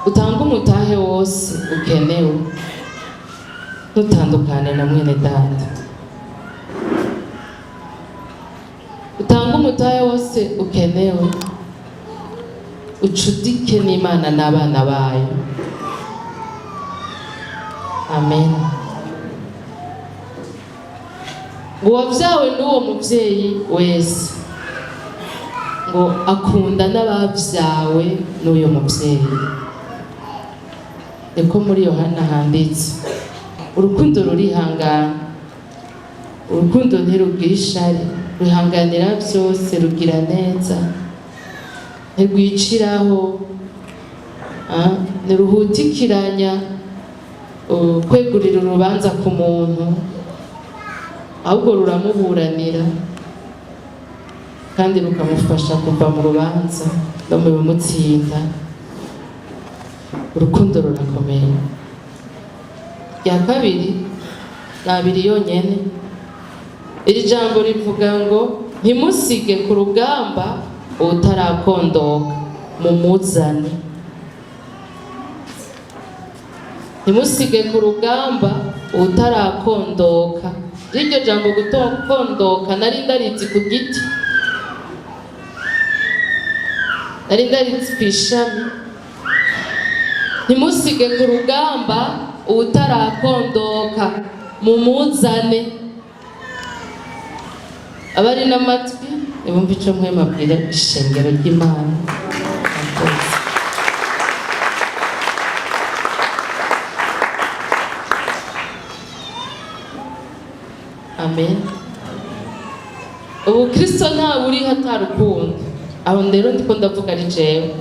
utanga umutahe wose ukenewe, ntutandukane na mwene data. Utanga umutahe wose ukenewe, ucudike n'Imana n'abana bayo. Amen. Ngo wavyawe n'uwo muvyeyi wese, ngo akunda n'abavyawe n'uyo muvyeyi. Eko muri Yohana handitse, urukundo rurihangana, urukundo ntirugira ishari, ruhanganira byose, rugira neza, ntirwiciraho, ntiruhutikiranya kwegurira urubanza ku muntu, ahubwo ruramuburanira kandi rukamufasha kuva mu rubanza no mu bimutsinda. Urukundo rurakomeye. Ya kabiri, nabiri yonyene, iri jambo rivuga ngo ntimusige ku rugamba utarakondoka, mumuzane. Ntimusige ku rugamba utarakondoka. Iryo jambo gutondoka nari ndarizi ku giti, nari ndarizi ku ishami. Ntimusige ku rugamba utarakondoka, mumuzane. Abari n'amatwi ibumva ico mwe mabwira ishengero ry'Imana. Amen. Ubu Kristo nta buri hatarukundo. Aho ndero ndiko ndavuga ari jewe.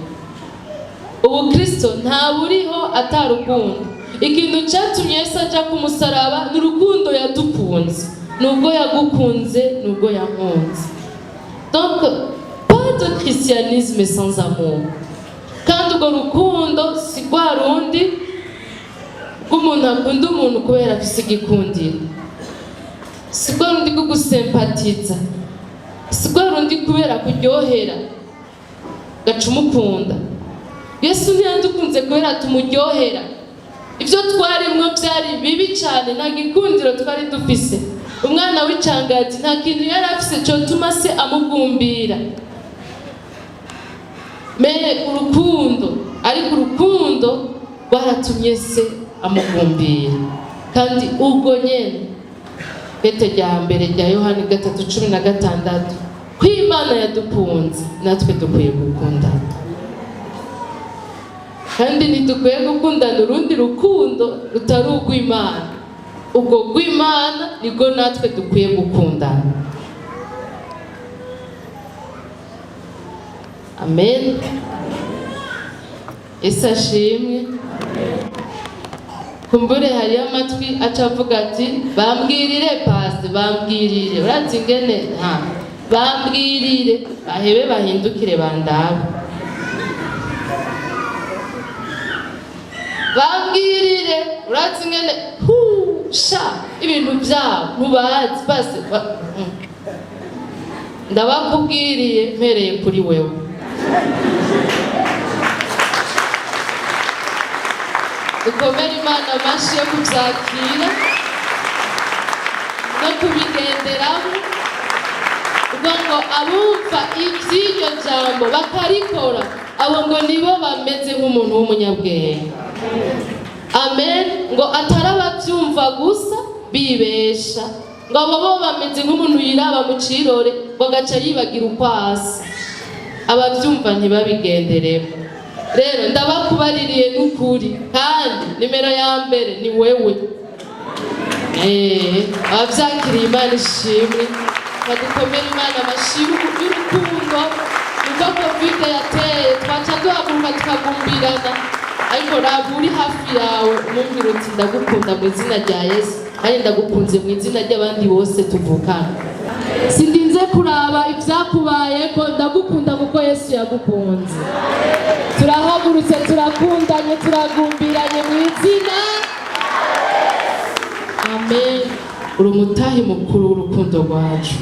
Ubu Kristo nta buriho atarukundo. Ikintu cyatumye Yesu aja ku musaraba ni urukundo yadukunze. Nubwo yagukunze, nubwo yankunze. Donc, pas de christianisme sans amour. Kandi urwo rukundo si rwa rundi rw'umuntu akunda umuntu kubera afise igikundiro. Si rwa rundi rwo gusempatiza. Si rwa rundi kubera kuryohera gaca umukunda. Yesu ntiyadukunze kubera tumuryohera. Ibyo twarimwo byari bibi cyane, nta gikundiro twari dufise. Umwana w'icangati nta kintu yari afise cyotuma se amugumbira. Urukundo, ariko urukundo rwaratumye se amugumbira. Kandi ubwo nyene Pete rya mbere rya Yohani 3:16, ko Imana yadukunze natwe dukwiye gukundana. Kandi ntidukwiye gukundana urundi rukundo rutari urw'Imana. Ubwo rw'Imana nibwo natwe dukwiye gukundana. Amen. Yesu ashimwe. Kumbure hari amatwi acavuga ati bambwirire pasi, bambwirire. Urazi ngene bambwirire, bahebe bahindukire bandabe. Bambwirire, urazi ngene ibintu byabo ntubazi base. Ndabakubwiriye mpereye kuri wewe. Dukomere Imana amashyi yo kubyakira no kubigenderamo, ubwo ngo abumva iby'iryo jambo bakarikora, abo ngo nibo bameze nk'umuntu w'umunyabwenge. Amen. Ngo atarababyumva gusa bibesha, ngo abo bo bameze nk'umuntu yiraba mu cirore ngo gaca yibagira uko asa. Ababyumva ntibabigenderemo. Rero ndabakubaririye n'ukuri, kandi nimero ya mbere ni wewe. Abavyakiriye Imana ishimwe, badukomere Imana amashyi y'urukundo. Nuko Covid yateye twaca duhaguruka tukagumbirana, ariko ntabwo uri hafi yawe umubwira uti ndagukunda mu izina rya Yesu, kandi ndagukunze mu izina ry'abandi bose tuvukana. Sindinze kuraba ibyakubaye ko ndagukunda kuko Yesu yagukunze. Turahagurutse, turakundanye, turagumbiranye mu izina. Amen. Uri umutahi mukuru w'urukundo rwacu.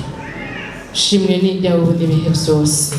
Shimwe n'iryawe n'ibihe byose.